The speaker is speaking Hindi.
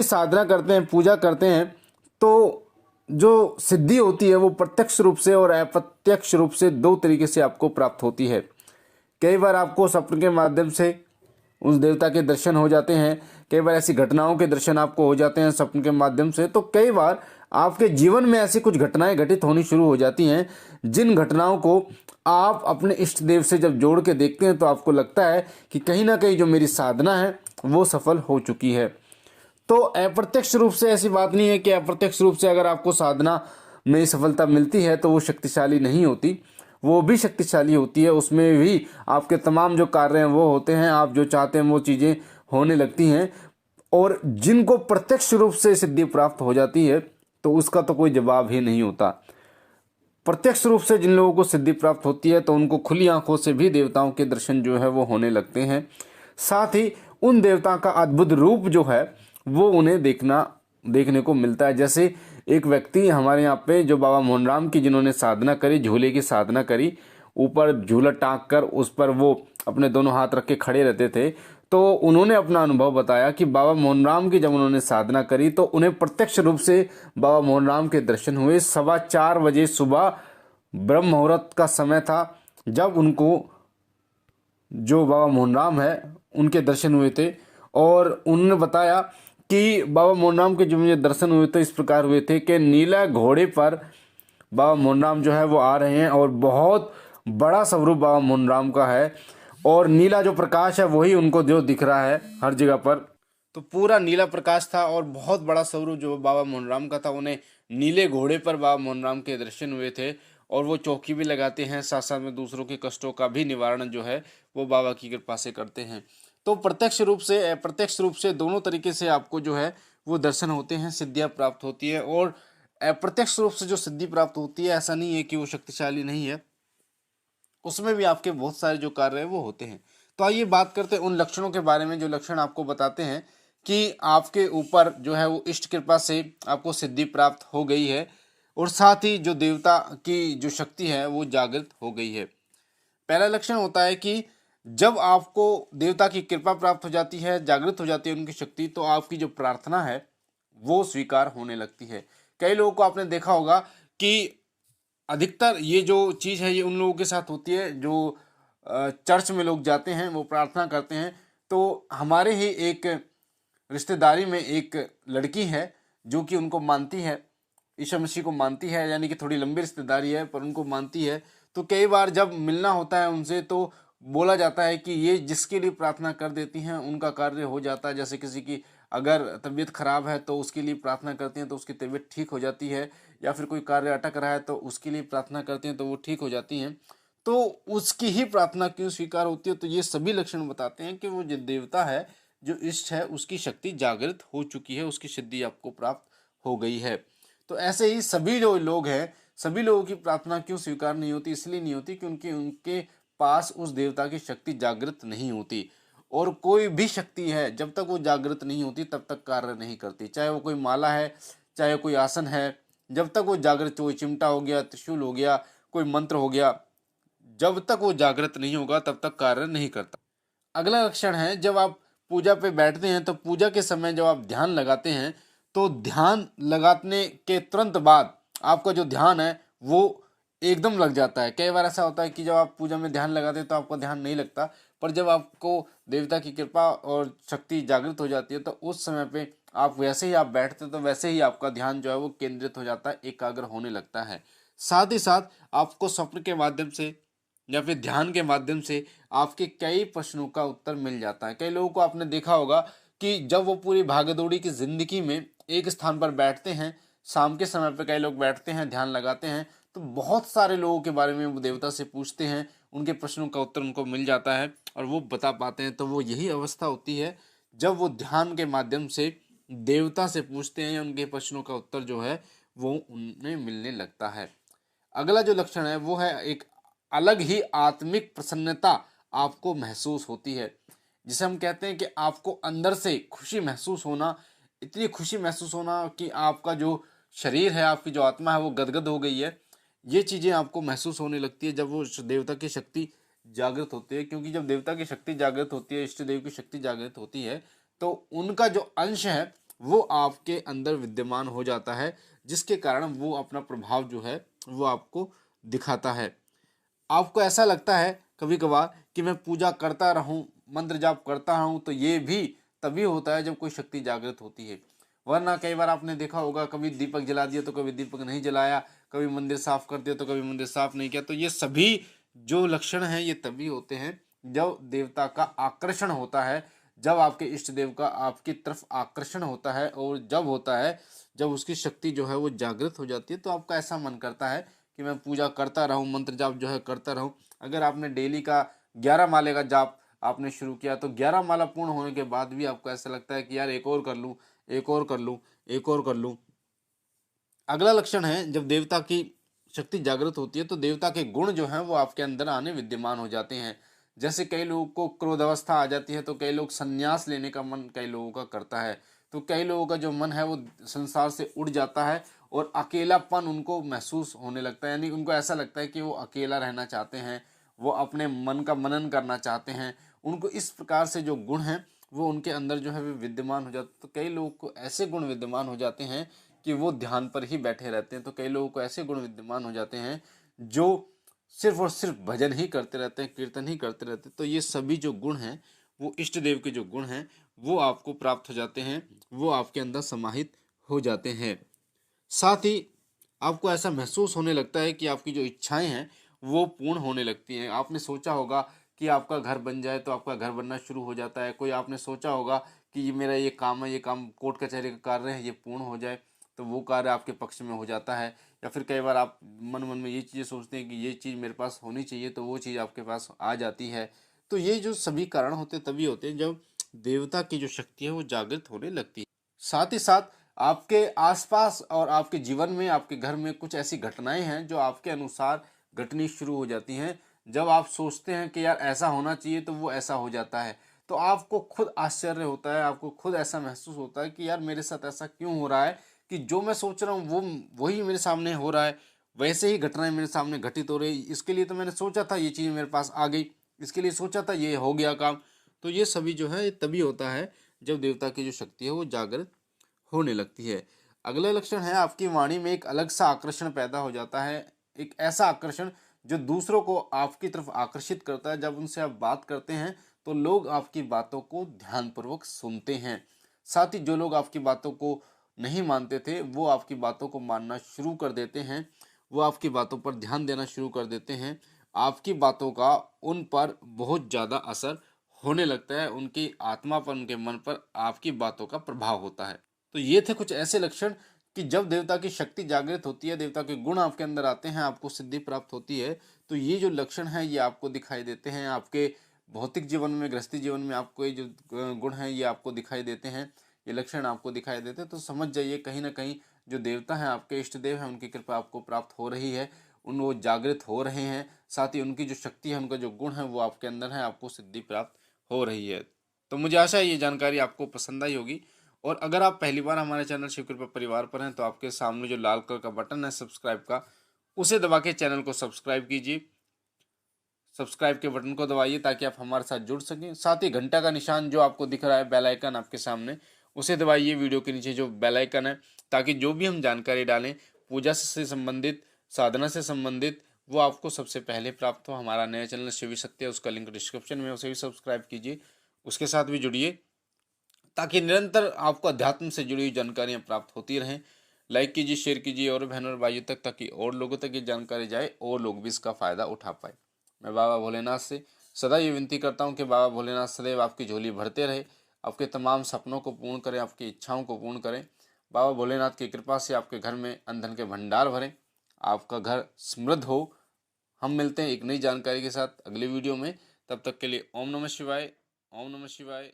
साधना करते हैं, पूजा करते हैं, तो जो सिद्धि होती है वो प्रत्यक्ष रूप से और अप्रत्यक्ष रूप से दो तरीके से आपको प्राप्त होती है। कई बार आपको स्वप्न के माध्यम से उस देवता के दर्शन हो जाते हैं, कई बार ऐसी घटनाओं के दर्शन आपको हो जाते हैं स्वप्न के माध्यम से। तो कई बार आपके जीवन में ऐसी कुछ घटनाएं घटित होनी शुरू हो जाती हैं, जिन घटनाओं को आप अपने इष्ट देव से जब जोड़ के देखते हैं तो आपको लगता है कि कहीं ना कहीं जो मेरी साधना है वो सफल हो चुकी है। तो अप्रत्यक्ष रूप से ऐसी बात नहीं है कि अप्रत्यक्ष रूप से अगर आपको साधना में सफलता मिलती है तो वो शक्तिशाली नहीं होती, वो भी शक्तिशाली होती है। उसमें भी आपके तमाम जो कार्य हैं वो होते हैं, आप जो चाहते हैं वो चीज़ें होने लगती हैं। और जिनको प्रत्यक्ष रूप से सिद्धि प्राप्त हो जाती है तो उसका तो कोई जवाब ही नहीं होता। प्रत्यक्ष रूप से जिन लोगों को सिद्धि प्राप्त होती है तो उनको खुली आंखों से भी देवताओं के दर्शन जो है वो होने लगते हैं। साथ ही उन देवताओं का अद्भुत रूप जो है वो उन्हें देखने को मिलता है। जैसे एक व्यक्ति हमारे यहाँ पे जो बाबा मोहनराम की जिन्होंने साधना करी, झूले की साधना करी, ऊपर झूला टांग कर उस पर वो अपने दोनों हाथ रख के खड़े रहते थे, तो उन्होंने अपना अनुभव बताया कि बाबा मोहनराम की जब उन्होंने साधना करी तो उन्हें प्रत्यक्ष रूप से बाबा मोहनराम के दर्शन हुए। 4:15 सुबह ब्रह्म मुहूर्त का समय था जब उनको जो बाबा मोहनराम है उनके दर्शन हुए थे। और उन्होंने बताया कि बाबा मोहनराम के जो मुझे दर्शन हुए थे इस प्रकार हुए थे कि नीला घोड़े पर बाबा मोहनराम जो है वो आ रहे हैं और बहुत बड़ा स्वरूप बाबा मोहनराम का है, और नीला जो प्रकाश है वही उनको जो दिख रहा है हर जगह पर। तो पूरा नीला प्रकाश था और बहुत बड़ा स्वरूप जो बाबा मोहनराम का था। उन्हें नीले घोड़े पर बाबा मोहनराम के दर्शन हुए थे और वो चौकी भी लगाते हैं, साथ साथ में दूसरों के कष्टों का भी निवारण जो है वो बाबा की कृपा से करते हैं। तो प्रत्यक्ष रूप से अप्रत्यक्ष रूप से दोनों तरीके से आपको जो है वो दर्शन होते हैं, सिद्धियां प्राप्त होती है। और अप्रत्यक्ष रूप से जो सिद्धि प्राप्त होती है ऐसा नहीं है कि वो शक्तिशाली नहीं है, उसमें भी आपके बहुत सारे जो कार्य है वो होते हैं। तो आइए बात करते हैं उन लक्षणों के बारे में जो लक्षण आपको बताते हैं कि आपके ऊपर जो है वो इष्ट कृपा से आपको सिद्धि प्राप्त हो गई है और साथ ही जो देवता की जो शक्ति है वो जागृत हो गई है। पहला लक्षण होता है कि जब आपको देवता की कृपा प्राप्त हो जाती है, जागृत हो जाती है उनकी शक्ति, तो आपकी जो प्रार्थना है वो स्वीकार होने लगती है। कई लोगों को आपने देखा होगा कि अधिकतर ये जो चीज़ है ये उन लोगों के साथ होती है जो चर्च में लोग जाते हैं, वो प्रार्थना करते हैं। तो हमारे ही एक रिश्तेदारी में एक लड़की है जो कि उनको मानती है, ईशा मसीह को मानती है, यानी कि थोड़ी लंबी रिश्तेदारी है पर उनको मानती है। तो कई बार जब मिलना होता है उनसे तो बोला जाता है कि ये जिसके लिए प्रार्थना कर देती हैं उनका कार्य हो जाता है। जैसे किसी की अगर तबीयत खराब है तो उसके लिए प्रार्थना करती हैं तो उसकी तबीयत ठीक हो जाती है, या फिर कोई कार्य अटक रहा है तो उसके लिए प्रार्थना करते हैं तो वो ठीक हो जाती हैं। तो उसकी ही प्रार्थना क्यों स्वीकार होती है? तो ये सभी लक्षण बताते हैं कि वो जो देवता है, जो इष्ट है, उसकी शक्ति जागृत हो चुकी है, उसकी सिद्धि आपको प्राप्त हो गई है। तो ऐसे ही सभी जो लोग हैं, सभी लोगों की प्रार्थना क्यों स्वीकार नहीं होती? इसलिए नहीं होती क्योंकि उनके पास उस देवता की शक्ति जागृत नहीं होती। और कोई भी शक्ति है जब तक वो जागृत नहीं होती तब तक कार्य नहीं करती। चाहे वो कोई माला है, चाहे कोई आसन है, जब तक वो जागृत, कोई चिमटा हो गया, त्रिशूल हो गया, कोई मंत्र हो गया, जब तक वो जागृत नहीं होगा तब तक कार्य नहीं करता। अगला लक्षण है जब आप पूजा पे बैठते हैं तो पूजा के समय जब आप ध्यान लगाते हैं तो ध्यान लगाने के तुरंत बाद आपका जो ध्यान है वो एकदम लग जाता है। कई बार ऐसा होता है कि जब आप पूजा में ध्यान लगाते हैं तो आपका ध्यान नहीं लगता, पर जब आपको देवता की कृपा और शक्ति जागृत हो जाती है तो उस समय पे आप वैसे ही आप बैठते तो वैसे ही आपका ध्यान जो है वो केंद्रित हो जाता है, एकाग्र होने लगता है। साथ ही साथ आपको स्वप्न के माध्यम से या फिर ध्यान के माध्यम से आपके कई प्रश्नों का उत्तर मिल जाता है। कई लोगों को आपने देखा होगा कि जब वो पूरी भागदौड़ी की जिंदगी में एक स्थान पर बैठते हैं, शाम के समय पर कई लोग बैठते हैं, ध्यान लगाते हैं, तो बहुत सारे लोगों के बारे में वो देवता से पूछते हैं, उनके प्रश्नों का उत्तर उनको मिल जाता है और वो बता पाते हैं। तो वो यही अवस्था होती है जब वो ध्यान के माध्यम से देवता से पूछते हैं, उनके प्रश्नों का उत्तर जो है वो उन्हें मिलने लगता है। अगला जो लक्षण है वो है एक अलग ही आत्मिक प्रसन्नता आपको महसूस होती है, जिसे हम कहते हैं कि आपको अंदर से खुशी महसूस होना, इतनी खुशी महसूस होना कि आपका जो शरीर है, आपकी जो आत्मा है वो गदगद हो गई है। ये चीज़ें आपको महसूस होने लगती है जब वो देवता की शक्ति जागृत होती है। क्योंकि जब देवता की शक्ति जागृत होती है, इष्ट देव की शक्ति जागृत होती है, तो उनका जो अंश है वो आपके अंदर विद्यमान हो जाता है, जिसके कारण वो अपना प्रभाव जो है वो आपको दिखाता है। आपको ऐसा लगता है कभी कभार कि मैं पूजा करता रहूं, मंत्र जाप करता रहूं, तो ये भी तभी होता है जब कोई शक्ति जागृत होती है। वरना कई बार आपने देखा होगा, कभी दीपक जला दिया तो कभी दीपक नहीं जलाया, कभी मंदिर साफ कर दिया तो कभी मंदिर साफ नहीं किया। तो ये सभी जो लक्षण हैं ये तभी होते हैं जब देवता का आकर्षण होता है, जब आपके इष्ट देव का आपकी तरफ आकर्षण होता है, और जब होता है जब उसकी शक्ति जो है वो जागृत हो जाती है, तो आपका ऐसा मन करता है कि मैं पूजा करता रहूं, मंत्र जाप जो है करता रहूं। अगर आपने डेली का 11 माले का जाप आपने शुरू किया, तो 11 माला पूर्ण होने के बाद भी आपको ऐसा लगता है कि यार एक और कर लूं, एक और कर लूं, एक और कर लूं। अगला लक्षण है, जब देवता की शक्ति जागृत होती है तो देवता के गुण जो हैं वो आपके अंदर आने विद्यमान हो जाते हैं। जैसे कई लोगों को क्रोध अवस्था आ जाती है, तो कई लोग संन्यास लेने का मन कई लोगों का करता है। तो कई लोगों का जो मन है वो संसार से उड़ जाता है, और अकेलापन उनको महसूस होने लगता है, यानी उनको ऐसा लगता है कि वो अकेला रहना चाहते हैं, वो अपने मन का मनन करना चाहते हैं। उनको इस प्रकार से जो गुण हैं वो उनके अंदर जो है वो विद्यमान हो जाते। तो कई लोगों को ऐसे गुण विद्यमान हो जाते हैं कि वो ध्यान पर ही बैठे रहते हैं। तो कई लोगों को ऐसे गुण विद्यमान हो जाते हैं जो सिर्फ और सिर्फ भजन ही करते रहते हैं, कीर्तन ही करते रहते हैं। तो ये सभी जो गुण हैं, वो इष्ट देव के जो गुण हैं वो आपको प्राप्त हो जाते हैं, वो आपके अंदर समाहित हो जाते हैं। साथ ही आपको ऐसा महसूस होने लगता है कि आपकी जो इच्छाएं हैं वो पूर्ण होने लगती हैं। आपने सोचा होगा कि आपका घर बन जाए, तो आपका घर बनना शुरू हो जाता है। कोई आपने सोचा होगा कि ये मेरा ये काम है, ये काम कोर्ट कचहरी का कार्य है, ये पूर्ण हो जाए, तो वो कार्य आपके पक्ष में हो जाता है। या फिर कई बार आप मन मन में ये चीज़ें सोचते हैं कि ये चीज़ मेरे पास होनी चाहिए, तो वो चीज़ आपके पास आ जाती है। तो ये जो सभी कारण होते हैं तभी होते हैं जब देवता की जो शक्ति है वो जागृत होने लगती है। साथ ही साथ आपके आसपास और आपके जीवन में, आपके घर में कुछ ऐसी घटनाएं हैं जो आपके अनुसार घटनी शुरू हो जाती हैं। जब आप सोचते हैं कि यार ऐसा होना चाहिए, तो वो ऐसा हो जाता है। तो आपको खुद आश्चर्य होता है, आपको खुद ऐसा महसूस होता है कि यार मेरे साथ ऐसा क्यों हो रहा है कि जो मैं सोच रहा हूँ वो वही मेरे सामने हो रहा है, वैसे ही घटनाएं मेरे सामने घटित हो रही। इसके लिए तो मैंने सोचा था ये चीज़ मेरे पास आ गई, इसके लिए सोचा था ये हो गया काम। तो ये सभी जो है तभी होता है जब देवता की जो शक्ति है वो जागृत होने लगती है। अगला लक्षण है, आपकी वाणी में एक अलग सा आकर्षण पैदा हो जाता है। एक ऐसा आकर्षण जो दूसरों को आपकी तरफ आकर्षित करता है। जब उनसे आप बात करते हैं तो लोग आपकी बातों को ध्यानपूर्वक सुनते हैं। साथ ही जो लोग आपकी बातों को नहीं मानते थे वो आपकी बातों को मानना शुरू कर देते हैं, वो आपकी बातों पर ध्यान देना शुरू कर देते हैं। आपकी बातों का उन पर बहुत ज़्यादा असर होने लगता है, उनकी आत्मा पर, उनके मन पर आपकी बातों का प्रभाव होता है। तो ये थे कुछ ऐसे लक्षण कि जब देवता की शक्ति जागृत होती है, देवता के गुण आपके अंदर आते हैं, आपको सिद्धि प्राप्त होती है। तो ये जो लक्षण हैं ये आपको दिखाई देते हैं। आपके भौतिक जीवन में, गृहस्थी जीवन में आपको ये जो गुण हैं ये आपको दिखाई देते हैं, ये लक्षण आपको दिखाई देते हैं। तो समझ जाइए कहीं ना कहीं जो देवता हैं, आपके इष्ट देव हैं, उनकी कृपा आपको प्राप्त हो रही है, उन वो जागृत हो रहे हैं। साथ ही उनकी जो शक्ति है, उनका जो गुण है वो आपके अंदर है, आपको सिद्धि प्राप्त हो रही है। तो मुझे आशा है ये जानकारी आपको पसंद आई होगी। और अगर आप पहली बार हमारे चैनल शिव कृपा परिवार पर हैं, तो आपके सामने जो लाल कलर का बटन है सब्सक्राइब का, उसे दबा के चैनल को सब्सक्राइब कीजिए। सब्सक्राइब के बटन को दबाइए ताकि आप हमारे साथ जुड़ सकें। साथ ही घंटा का निशान जो आपको दिख रहा है, बेल आइकन आपके सामने, उसे दबाइए वीडियो के नीचे जो बेल आइकन है, ताकि जो भी हम जानकारी डालें पूजा से संबंधित, साधना से संबंधित, वो आपको सबसे पहले प्राप्त हो। हमारा नया चैनल शिव शक्ति है, उसका लिंक डिस्क्रिप्शन में, उसे भी सब्सक्राइब कीजिए, उसके साथ भी जुड़िए, ताकि निरंतर आपको अध्यात्म से जुड़ी हुई जानकारियाँ प्राप्त होती रहें। लाइक कीजिए, शेयर कीजिए और बहनों और भाइयों तक, ताकि और लोगों तक ये जानकारी जाए और लोग भी इसका फ़ायदा उठा पाए। मैं बाबा भोलेनाथ से सदा ये विनती करता हूँ कि बाबा भोलेनाथ सदैव आपकी झोली भरते रहे, आपके तमाम सपनों को पूर्ण करें, आपकी इच्छाओं को पूर्ण करें। बाबा भोलेनाथ की कृपा से आपके घर में अन्न के भंडार भरें, आपका घर समृद्ध हो। हम मिलते हैं एक नई जानकारी के साथ अगली वीडियो में। तब तक के लिए ओम नमः शिवाय, ओम नमः शिवाय।